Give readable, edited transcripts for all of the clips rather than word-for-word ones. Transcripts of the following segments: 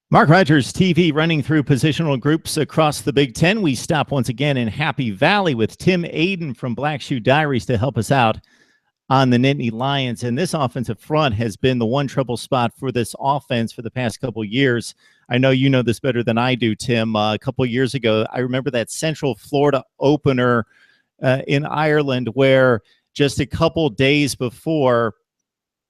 Mark Rogers TV running through positional groups across the Big Ten. We stop once again in Happy Valley with Tim Aydin from Black Shoe Diaries to help us out on the Nittany Lions. And this offensive front has been the one trouble spot for this offense for the past couple of years. I know you know this better than I do, Tim. A couple of years ago, I remember that Central Florida opener in Ireland where just a couple days before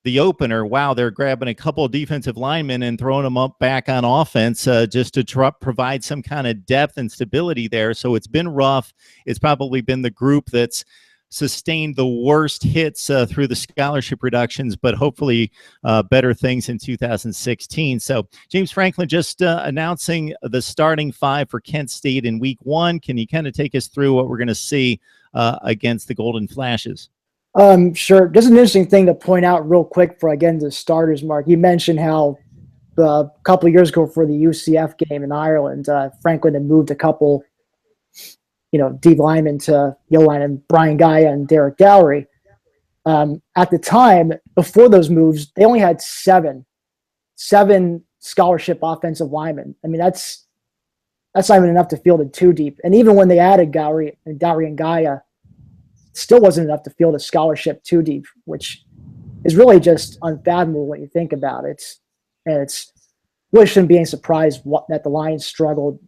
the opener, wow, they're grabbing a couple of defensive linemen and throwing them up back on offense just to provide some kind of depth and stability there. So it's been rough. It's probably been the group that's sustained the worst hits through the scholarship reductions, but hopefully better things in 2016. So James Franklin just announcing the starting five for Kent State in week one. Can you kind of take us through what we're going to see against the Golden Flashes? Sure. Just an interesting thing to point out real quick for, again, the starters, Mark. You mentioned how a couple of years ago for the UCF game in Ireland, Franklin had moved a couple, D linemen to O-line and Brian Gaia and Derek Dowry. At the time, before those moves, they only had seven scholarship offensive linemen. I mean, that's not even enough to field it too deep. And even when they added Dowry and Gaia, still wasn't enough to field a scholarship too deep, which is really just unfathomable when you think about it. And it's really shouldn't be any surprise that the Lions struggled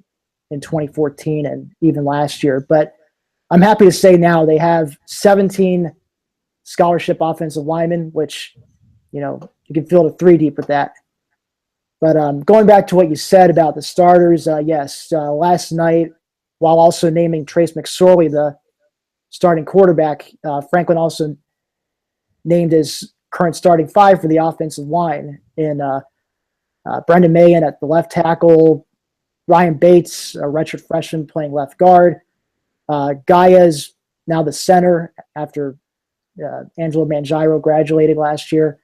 in 2014 and even last year. But I'm happy to say now they have 17 scholarship offensive linemen, which, you can field a three deep with that. But going back to what you said about the starters, yes, last night, while also naming Trace McSorley the starting quarterback, Franklin also named his current starting five for the offensive line in Brendan Mahan at the left tackle, Ryan Bates, a redshirt freshman playing left guard. Gaia's now the center after Angelo Mangiaro graduated last year.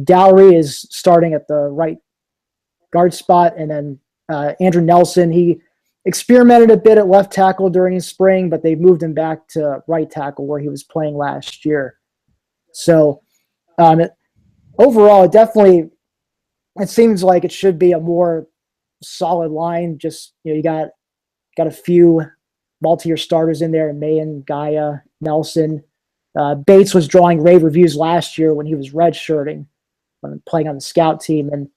Dowry is starting at the right guard spot, and then Andrew Nelson, he experimented a bit at left tackle during his spring, but they moved him back to right tackle where he was playing last year. So overall, it seems like it should be a more solid line. Just, you got a few multi-year starters in there, Mahan, Gaia, Nelson. Bates was drawing rave reviews last year when he was redshirting, when playing on the scout team. And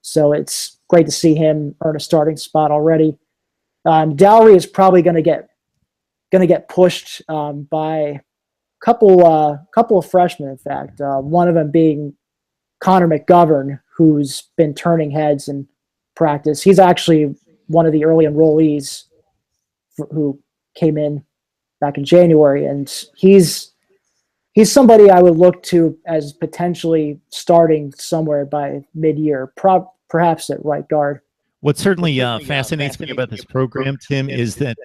so it's great to see him earn a starting spot already. Dowry is probably going to get pushed by a couple of freshmen. In fact, one of them being Connor McGovern, who's been turning heads in practice. He's actually one of the early enrollees who came in back in January, and he's somebody I would look to as potentially starting somewhere by mid-year, perhaps at right guard. What certainly fascinates me about this program, Tim, is that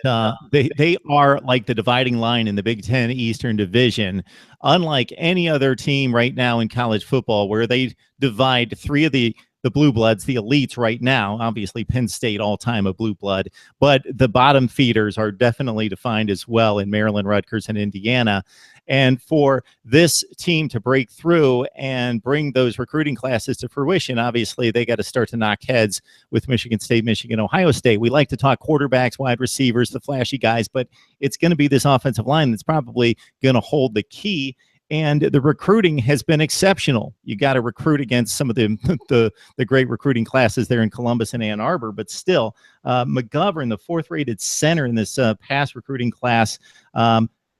they are like the dividing line in the Big Ten Eastern Division, unlike any other team right now in college football, where they divide three of the blue bloods, the elites right now. Obviously, Penn State all-time a blue blood, but the bottom feeders are definitely defined as well in Maryland, Rutgers, and Indiana. And for this team to break through and bring those recruiting classes to fruition, obviously they got to start to knock heads with Michigan State, Michigan, Ohio State. We like to talk quarterbacks, wide receivers, the flashy guys, but it's going to be this offensive line that's probably going to hold the key. And the recruiting has been exceptional. You got to recruit against some of the great recruiting classes there in Columbus and Ann Arbor, but still, McGovern, the fourth-rated center in this pass recruiting class,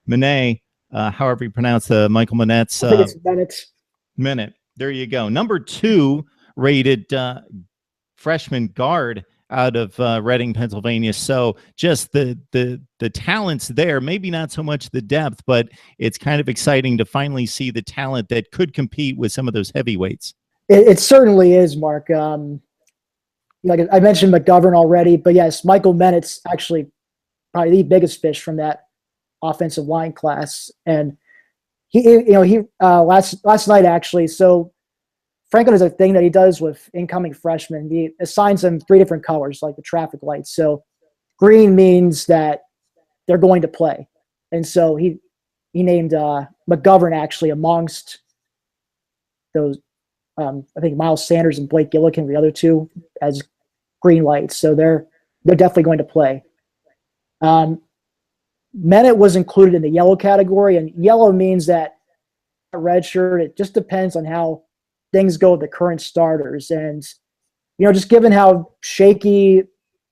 Monet, however you pronounce Michael Minette's Minute. There you go. Number 2 rated freshman guard out of Reading, Pennsylvania. So just the talents there, maybe not so much the depth, but it's kind of exciting to finally see the talent that could compete with some of those heavyweights. It certainly is, Mark. Like I mentioned McGovern already, but yes, Michael Minette's actually probably the biggest fish from that offensive line class. And he last night actually, so Franklin has a thing that he does with incoming freshmen. He assigns them 3 different colors, like the traffic lights. So green means that they're going to play. And so he named McGovern actually amongst those I think Miles Sanders and Blake Gillikin, the other two, as green lights. So they're definitely going to play. Mennett was included in the yellow category, and yellow means that redshirt. It just depends on how things go with the current starters. And, just given how shaky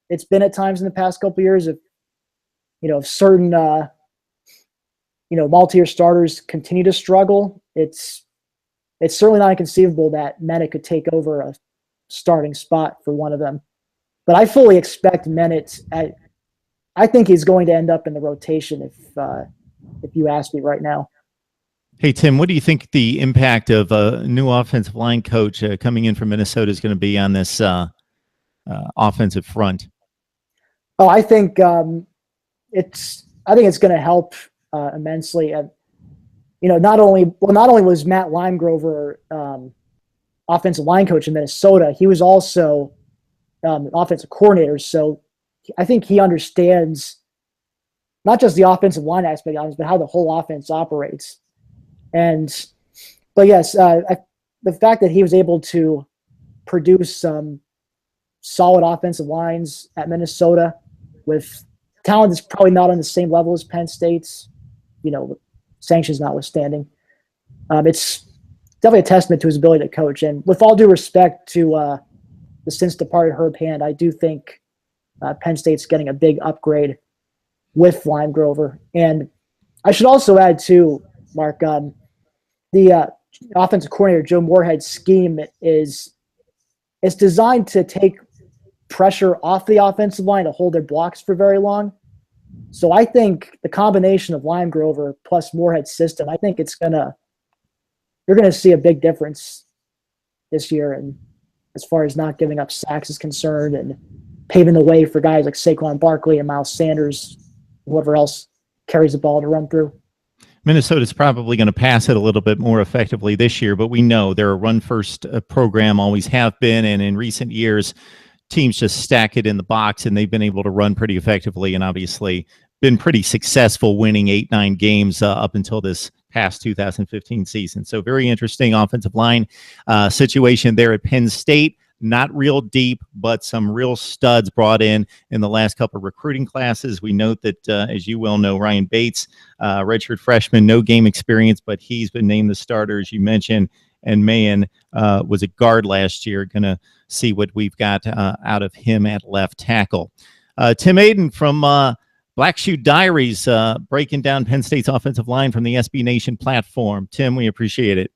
it's been at times in the past couple of years, if certain, multi-year starters continue to struggle, it's certainly not inconceivable that Mennett could take over a starting spot for one of them. But I fully expect Mennett. I think he's going to end up in the rotation if you ask me right now. Hey, Tim, what do you think the impact of a new offensive line coach coming in from Minnesota is going to be on this offensive front? Oh, I think it's going to help immensely. Not only was Matt Limegrover offensive line coach in Minnesota, he was also offensive coordinator. So I think he understands not just the offensive line aspect of it, but how the whole offense operates. But yes, the fact that he was able to produce some solid offensive lines at Minnesota with talent that's probably not on the same level as Penn State's, sanctions notwithstanding, it's definitely a testament to his ability to coach. And with all due respect to the since departed Herb Hand, I do think Penn State's getting a big upgrade with Limegrover. And I should also add too, Mark, the offensive coordinator Joe Moorhead's scheme is designed to take pressure off the offensive line to hold their blocks for very long. So I think the combination of Limegrover plus Moorhead's system, I think you're gonna see a big difference this year, and as far as not giving up sacks is concerned, and paving the way for guys like Saquon Barkley and Miles Sanders, whoever else carries the ball to run through. Minnesota's probably going to pass it a little bit more effectively this year, but we know they're a run-first program, always have been, and in recent years, teams just stack it in the box, and they've been able to run pretty effectively and obviously been pretty successful winning 8-9 games up until this past 2015 season. So very interesting offensive line situation there at Penn State. Not real deep, but some real studs brought in the last couple of recruiting classes. We note that, as you well know, Ryan Bates, redshirt freshman, no game experience, but he's been named the starter, as you mentioned. And Mahan was a guard last year. Going to see what we've got out of him at left tackle. Tim Aydin from Black Shoe Diaries, breaking down Penn State's offensive line from the SB Nation platform. Tim, we appreciate it.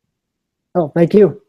Oh, thank you.